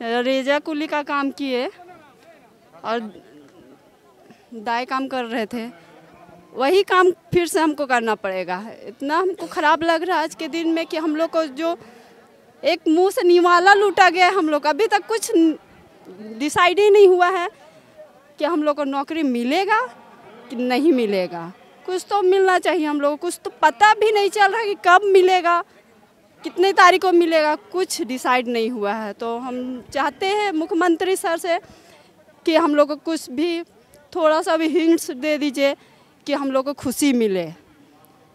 रेजा कुली का काम किए और दाई काम कर रहे थे, वही काम फिर से हमको करना पड़ेगा। इतना हमको ख़राब लग रहा है आज के दिन में कि हम लोग को जो एक मुंह से निवाला लूटा गया है, हम लोग अभी तक कुछ डिसाइड ही नहीं हुआ है कि हम लोग को नौकरी मिलेगा कि नहीं मिलेगा। कुछ तो मिलना चाहिए हम लोग को, कुछ तो पता भी नहीं चल रहा कि कब मिलेगा, कितने तारीख को मिलेगा, कुछ डिसाइड नहीं हुआ है। तो हम चाहते हैं मुख्यमंत्री सर से कि हम लोग को कुछ भी थोड़ा सा भी हिंट्स दे दीजिए कि हम लोग को खुशी मिले।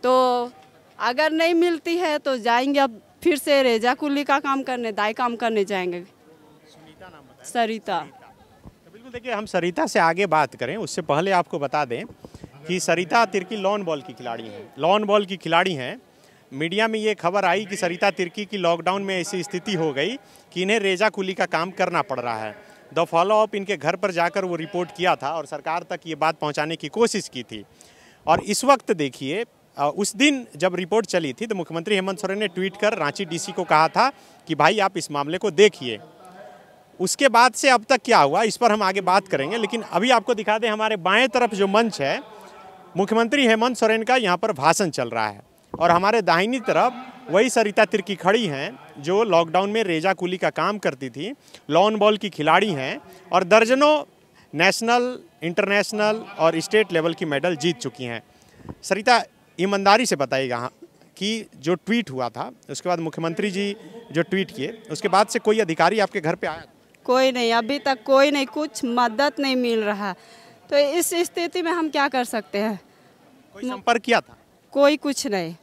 तो अगर नहीं मिलती है तो जाएंगे अब फिर से रेजा कुली का काम करने, दाई काम करने जाएंगे। सरिता। तो बिल्कुल देखिए, हम सरिता से आगे बात करें उससे पहले आपको बता दें कि सरिता तिर्की लॉन बॉल की खिलाड़ी हैं। लॉन बॉल की खिलाड़ी हैं। मीडिया में ये खबर आई कि सरिता तिर्की की लॉकडाउन में ऐसी स्थिति हो गई कि इन्हें रेजा कुली का काम करना पड़ रहा है। द फॉलो अप इनके घर पर जाकर वो रिपोर्ट किया था और सरकार तक ये बात पहुंचाने की कोशिश की थी। और इस वक्त देखिए, उस दिन जब रिपोर्ट चली थी तो मुख्यमंत्री हेमंत सोरेन ने ट्वीट कर रांची डीसी को कहा था कि भाई आप इस मामले को देखिए। उसके बाद से अब तक क्या हुआ इस पर हम आगे बात करेंगे, लेकिन अभी आपको दिखा दें हमारे बाएं तरफ जो मंच है, मुख्यमंत्री हेमंत सोरेन का यहाँ पर भाषण चल रहा है और हमारे दाहिनी तरफ वही सरिता तिर्की खड़ी हैं जो लॉकडाउन में रेजा कुली का काम करती थी, लॉन बॉल की खिलाड़ी हैं और दर्जनों नेशनल, इंटरनेशनल और स्टेट लेवल की मेडल जीत चुकी हैं। सरिता, ईमानदारी से बताइएगा कि जो ट्वीट हुआ था उसके बाद मुख्यमंत्री जी जो ट्वीट किए उसके बाद से कोई अधिकारी आपके घर पे आया? कोई नहीं, अभी तक कोई नहीं, कुछ मदद नहीं मिल रहा। तो इस स्थिति में हम क्या कर सकते हैं? कोई संपर्क किया था? कोई कुछ नहीं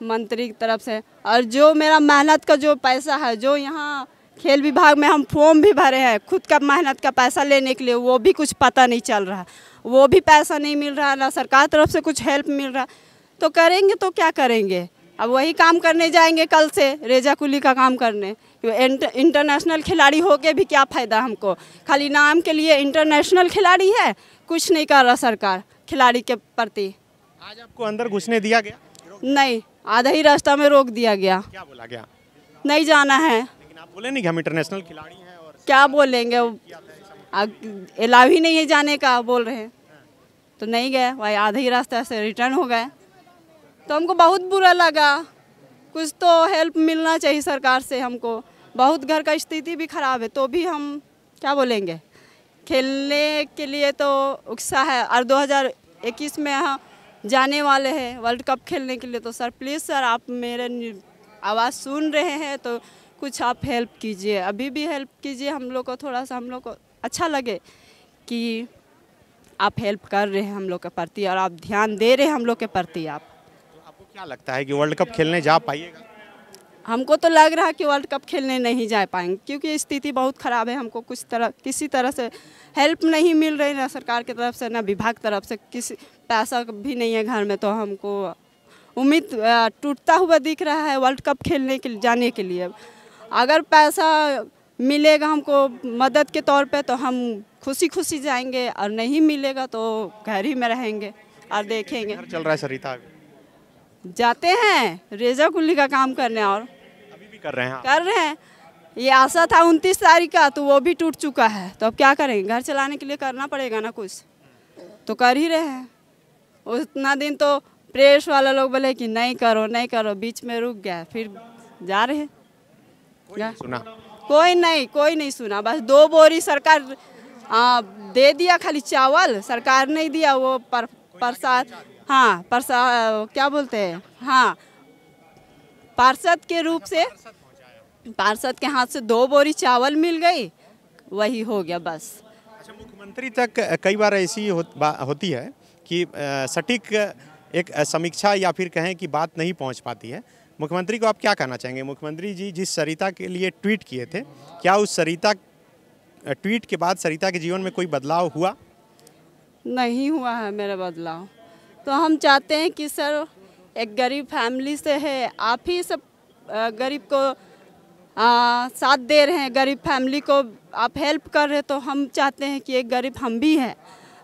मंत्री की तरफ से। और जो मेरा मेहनत का जो पैसा है, जो यहाँ खेल विभाग में हम फॉर्म भी भरे हैं खुद का मेहनत का पैसा लेने के लिए, वो भी कुछ पता नहीं चल रहा, वो भी पैसा नहीं मिल रहा, ना सरकार तरफ से कुछ हेल्प मिल रहा। तो करेंगे तो क्या करेंगे? अब वही काम करने जाएंगे कल से, रेजा कुली का काम करने। इंटरनेशनल खिलाड़ी होके भी क्या फ़ायदा हमको? खाली नाम के लिए इंटरनेशनल खिलाड़ी है, कुछ नहीं कर रहा सरकार खिलाड़ी के प्रति। आज आपको अंदर घुसने दिया गया? नहीं, आधा ही रास्ता में रोक दिया गया। क्या बोला गया? नहीं जाना है। लेकिन आप बोले नहीं कि हम इंटरनेशनल खिलाड़ी हैं और क्या बोलेंगे? अलाउ ही नहीं है जाने का, बोल रहे हैं। तो नहीं गए, वही आधा ही रास्ते से रिटर्न हो गए। तो हमको बहुत बुरा लगा। कुछ तो हेल्प मिलना चाहिए सरकार से हमको। बहुत घर का स्थिति भी ख़राब है, तो भी हम क्या बोलेंगे? खेलने के लिए तो उत्साह है और 2021 में यहाँ जाने वाले हैं वर्ल्ड कप खेलने के लिए। तो सर प्लीज़ सर, आप मेरे आवाज़ सुन रहे हैं तो कुछ आप हेल्प कीजिए, अभी भी हेल्प कीजिए हम लोग को, थोड़ा सा हम लोग को अच्छा लगे कि आप हेल्प कर रहे हैं हम लोग के प्रति और आप ध्यान दे रहे हैं हम लोग के प्रति। आप तो आपको क्या लगता है कि वर्ल्ड कप खेलने जा पाइएगा? हमको तो लग रहा है कि वर्ल्ड कप खेलने नहीं जा पाएंगे क्योंकि स्थिति बहुत ख़राब है। हमको किसी तरह से हेल्प नहीं मिल रही, ना सरकार की तरफ से ना विभाग तरफ से, किसी पैसा भी नहीं है घर में। तो हमको उम्मीद टूटता हुआ दिख रहा है वर्ल्ड कप खेलने के जाने के लिए। अगर पैसा मिलेगा हमको मदद के तौर पे तो हम खुशी खुशी जाएंगे, और नहीं मिलेगा तो घर ही में रहेंगे और देखेंगे। चल रहा है सरिता? जाते हैं रेजा कुली का काम करने और अभी भी कर रहे हैं? कर रहे हैं। ये आशा था 29 तारीख का, तो वो भी टूट चुका है। तो अब क्या करेंगे? घर चलाने के लिए करना पड़ेगा ना कुछ, तो कर ही रहे हैं। उतना दिन तो प्रेस वाला लोग बोले कि नहीं करो नहीं करो, बीच में रुक गया, फिर जा रहे हैं। क्या सुना? कोई नहीं सुना। बस 2 बोरी सरकार दे दिया, खाली चावल सरकार नहीं दिया। वो प्रसाद, हाँ क्या बोलते हैं, हाँ पार्षद के रूप से, पार्षद के हाथ से 2 बोरी चावल मिल गई, वही हो गया बस। अच्छा, मुख्यमंत्री तक कई बार ऐसी होती है कि सटीक एक समीक्षा या फिर कहें कि बात नहीं पहुंच पाती है। मुख्यमंत्री को आप क्या कहना चाहेंगे? मुख्यमंत्री जी जिस सरिता के लिए ट्वीट किए थे, क्या उस सरिता ट्वीट के बाद सरिता के जीवन में कोई बदलाव हुआ? नहीं हुआ है मेरा बदलाव। तो हम चाहते हैं कि सर, एक गरीब फैमिली से है, आप ही सब गरीब को साथ दे रहे हैं, गरीब फैमिली को आप हेल्प कर रहे हैं। तो हम चाहते हैं कि एक गरीब हम भी हैं,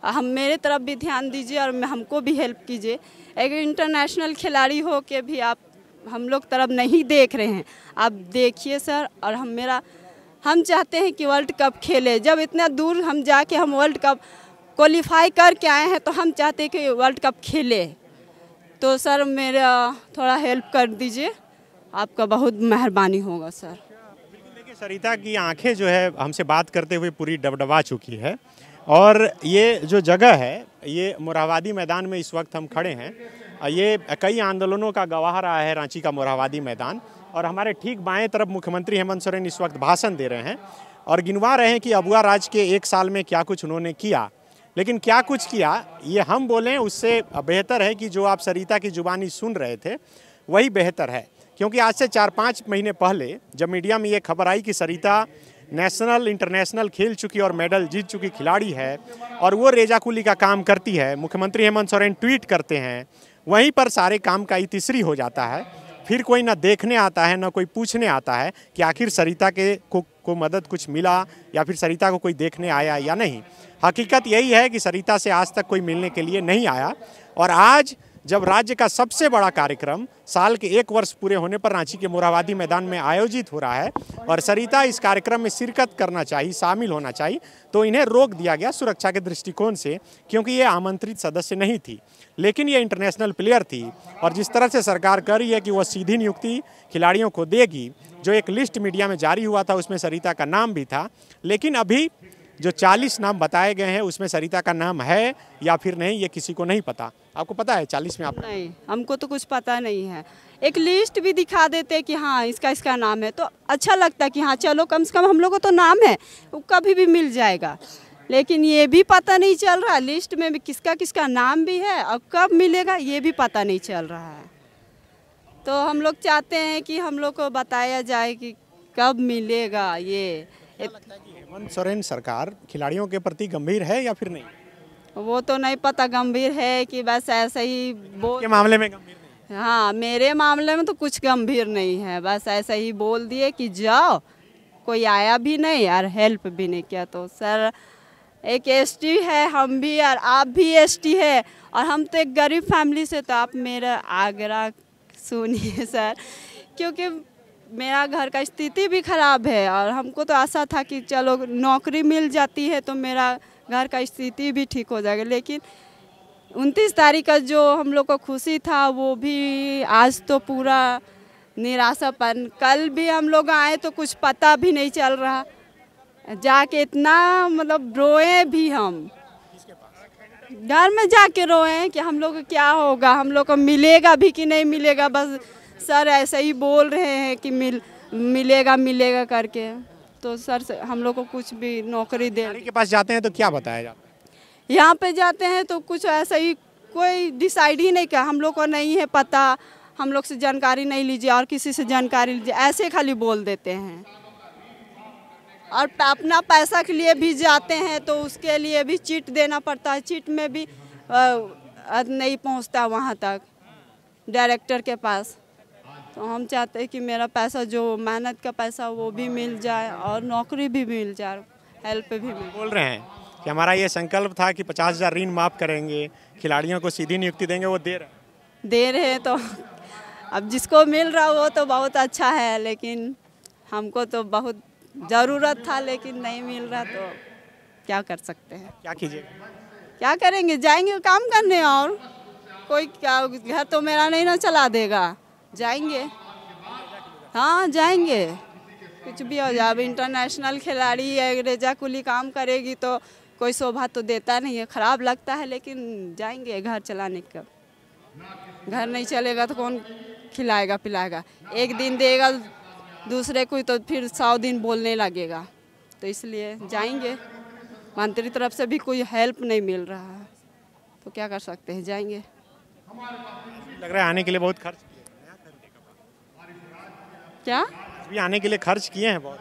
हम मेरे तरफ भी ध्यान दीजिए और हमको भी हेल्प कीजिए। एक इंटरनेशनल खिलाड़ी हो के भी आप हम लोग तरफ नहीं देख रहे हैं, आप देखिए सर। और हम चाहते हैं कि वर्ल्ड कप खेले। जब इतना दूर हम जाके हम वर्ल्ड कप क्वालिफाई करके आए हैं तो हम चाहते हैं कि वर्ल्ड कप खेले। तो सर मेरा थोड़ा हेल्प कर दीजिए, आपका बहुत मेहरबानी होगा सर। देखिए सरिता की आंखें जो है हमसे बात करते हुए पूरी डबडबा चुकी है। और ये जो जगह है, ये मोरहाबादी मैदान में इस वक्त हम खड़े हैं। ये कई आंदोलनों का गवाह रहा है रांची का मोरहाबादी मैदान। और हमारे ठीक बाएं तरफ मुख्यमंत्री हेमंत सोरेन इस वक्त भाषण दे रहे हैं और गिनवा रहे हैं कि अबुआ राज के 1 साल में क्या कुछ उन्होंने किया। लेकिन क्या कुछ किया ये हम बोलें उससे बेहतर है कि जो आप सरिता की जुबानी सुन रहे थे वही बेहतर है। क्योंकि आज से 4-5 महीने पहले जब मीडिया में ये खबर आई कि सरिता नेशनल इंटरनेशनल खेल चुकी और मेडल जीत चुकी खिलाड़ी है और वो रेजाकुली का काम करती है, मुख्यमंत्री हेमंत सोरेन ट्वीट करते हैं, वहीं पर सारे काम का इतिश्री हो जाता है। फिर कोई ना देखने आता है ना कोई पूछने आता है कि आखिर सरिता के को मदद कुछ मिला या फिर सरिता को कोई देखने आया या नहीं। हकीकत यही है कि सरिता से आज तक कोई मिलने के लिए नहीं आया। और आज जब राज्य का सबसे बड़ा कार्यक्रम साल के 1 वर्ष पूरे होने पर रांची के मोरहाबादी मैदान में आयोजित हो रहा है और सरिता इस कार्यक्रम में शिरकत करना चाहिए, शामिल होना चाहिए, तो इन्हें रोक दिया गया सुरक्षा के दृष्टिकोण से, क्योंकि ये आमंत्रित सदस्य नहीं थी। लेकिन ये इंटरनेशनल प्लेयर थी और जिस तरह से सरकार कर रही है कि वह सीधी नियुक्ति खिलाड़ियों को देगी, जो एक लिस्ट मीडिया में जारी हुआ था उसमें सरिता का नाम भी था। लेकिन अभी जो 40 नाम बताए गए हैं उसमें सरिता का नाम है या फिर नहीं ये किसी को नहीं पता। आपको पता है 40 में? आप नहीं, हमको तो कुछ पता नहीं है। एक लिस्ट भी दिखा देते कि हाँ इसका नाम है तो अच्छा लगता कि हाँ चलो कम से कम हम लोग को तो नाम है, वो कभी भी मिल जाएगा। लेकिन ये भी पता नहीं चल रहा, लिस्ट में भी किसका किसका नाम भी है और कब मिलेगा ये भी पता नहीं चल रहा है। तो हम लोग चाहते हैं कि हम लोग को बताया जाए कि कब मिलेगा ये। हेमंत सोरेन सरकार खिलाड़ियों के प्रति गंभीर है या फिर नहीं? वो तो नहीं पता गंभीर है कि बस ऐसे ही बोल के मामले में गंभीर नहीं? हाँ मेरे मामले में तो कुछ गंभीर नहीं है, बस ऐसे ही बोल दिए कि जाओ, कोई आया भी नहीं और हेल्प भी नहीं किया। तो सर एक एसटी है, हम भी और आप भी एसटी है और हम तो एक गरीब फैमिली से, तो आप मेरा आग्रह सुनिए सर, क्योंकि मेरा घर का स्थिति भी ख़राब है और हमको तो आशा था कि चलो नौकरी मिल जाती है तो मेरा घर का स्थिति भी ठीक हो जाएगा। लेकिन 29 तारीख का जो हम लोग को खुशी था वो भी आज तो पूरा निराशापन। कल भी हम लोग आए तो कुछ पता भी नहीं चल रहा, जाके इतना मतलब रोए भी, हम घर में जाके रोए कि हम लोग को क्या होगा, हम लोग को मिलेगा भी कि नहीं मिलेगा। बस सर ऐसे ही बोल रहे हैं कि मिलेगा करके। तो सर हम लोग को कुछ भी नौकरी दे। के पास जाते हैं तो क्या बताया जाता है? यहाँ पे जाते हैं तो कुछ ऐसा ही कोई डिसाइड ही नहीं किया, हम लोग को नहीं है पता, हम लोग से जानकारी नहीं लीजिए और किसी से जानकारी लीजिए, ऐसे खाली बोल देते हैं। और अपना पैसा के लिए भी जाते हैं तो उसके लिए भी चिट देना पड़ता है, चिट में भी नहीं पहुँचता वहाँ तक डायरेक्टर के पास। तो हम चाहते हैं कि मेरा पैसा जो मेहनत का पैसा वो भी मिल जाए और नौकरी भी मिल जाए, हेल्प भी मिल। बोल रहे हैं कि हमारा ये संकल्प था कि 50,000 ऋण माफ़ करेंगे, खिलाड़ियों को सीधी नियुक्ति देंगे, वो दे रहे हैं। तो अब जिसको मिल रहा वो तो बहुत अच्छा है, लेकिन हमको तो बहुत ज़रूरत था लेकिन नहीं मिल रहा, तो क्या कर सकते हैं? क्या कीजिए? क्या करेंगे, जाएंगे काम करने और कोई क्या, घर तो मेरा नहीं ना चला देगा, जाएंगे। हाँ जाएंगे, कुछ भी हो जाए। अब इंटरनेशनल खिलाड़ी है, रेजाकुली काम करेगी तो कोई शोभा तो देता नहीं है, ख़राब लगता है, लेकिन जाएंगे घर चलाने का। घर नहीं चलेगा तो कौन खिलाएगा पिलाएगा, एक दिन देगा दूसरे को तो फिर 100 दिन बोलने लगेगा। तो इसलिए जाएंगे, मंत्री तरफ से भी कोई हेल्प नहीं मिल रहा है तो क्या कर सकते हैं, जाएंगे। लग रहा है आने के लिए बहुत खर्च क्या भी आने के लिए खर्च किए हैं बहुत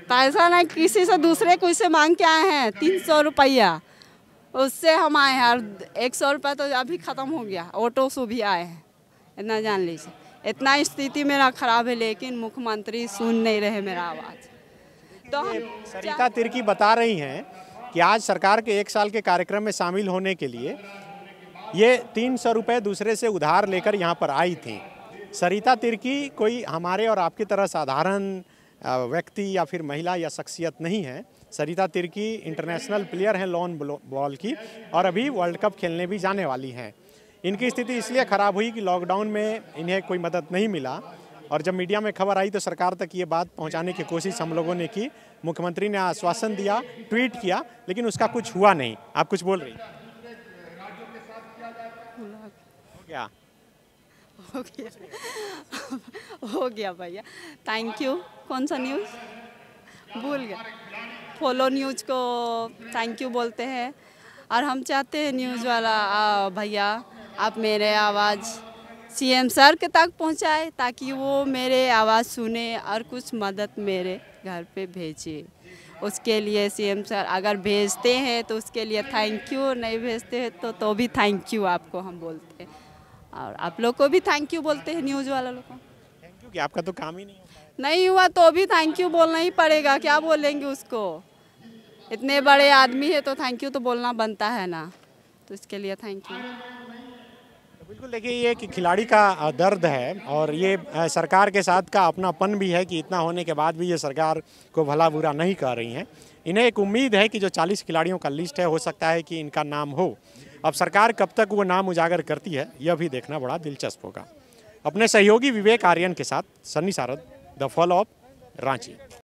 पैसा नहीं, किसी से दूसरे कोई से मांग के आए हैं 300 रुपया, उससे हम आए हैं और 100 रुपया तो अभी ख़त्म हो गया, ऑटो से भी आए हैं। इतना जान लीजिए, इतना स्थिति मेरा ख़राब है, लेकिन मुख्यमंत्री सुन नहीं रहे मेरा आवाज़। तो सरिता तिर्की बता रही हैं कि आज सरकार के 1 साल के कार्यक्रम में शामिल होने के लिए ये 300 रुपये दूसरे से उधार लेकर यहाँ पर आई थी। सरिता तिर्की कोई हमारे और आपकी तरह साधारण व्यक्ति या फिर महिला या शख्सियत नहीं है। सरिता तिर्की इंटरनेशनल प्लेयर हैं लॉन बॉल की और अभी वर्ल्ड कप खेलने भी जाने वाली हैं। इनकी स्थिति इसलिए ख़राब हुई कि लॉकडाउन में इन्हें कोई मदद नहीं मिला और जब मीडिया में खबर आई तो सरकार तक ये बात पहुंचाने की कोशिश हम लोगों ने की। मुख्यमंत्री ने आश्वासन दिया, ट्वीट किया, लेकिन उसका कुछ हुआ नहीं। आप कुछ बोल रही हैं? क्या हो गया हो गया भैया, थैंक यू। कौन सा न्यूज़ भूल गया? फॉलो न्यूज़ को थैंक यू बोलते हैं और हम चाहते हैं न्यूज़ वाला भैया आप मेरे आवाज़ सीएम सर के तक पहुंचाए ताकि वो मेरे आवाज़ सुने और कुछ मदद मेरे घर पे भेजे। उसके लिए सीएम सर अगर भेजते हैं तो उसके लिए थैंक यू, नहीं भेजते हैं तो भी थैंक यू आपको हम बोलते हैं और आप लोग को भी थैंक यू बोलते हैं न्यूज़ वाला लोग को। थैंक यू कि आपका तो काम ही नहीं होता है। नहीं हुआ तो भी थैंक यू बोलना ही पड़ेगा, क्या बोलेंगे उसको? इतने बड़े आदमी है तो थैंक यू तो बोलना बनता है ना, तो इसके लिए थैंक यू। बिल्कुल, देखिए ये कि खिलाड़ी का दर्द है और ये सरकार के साथ का अपनापन भी है कि इतना होने के बाद भी ये सरकार को भला बुरा नहीं कह रही हैं। इन्हें एक उम्मीद है कि जो 40 खिलाड़ियों का लिस्ट है हो सकता है कि इनका नाम हो। अब सरकार कब तक वो नाम उजागर करती है यह भी देखना बड़ा दिलचस्प होगा। अपने सहयोगी विवेक आर्यन के साथ Sunny Sarad, the follow up, Ranchi.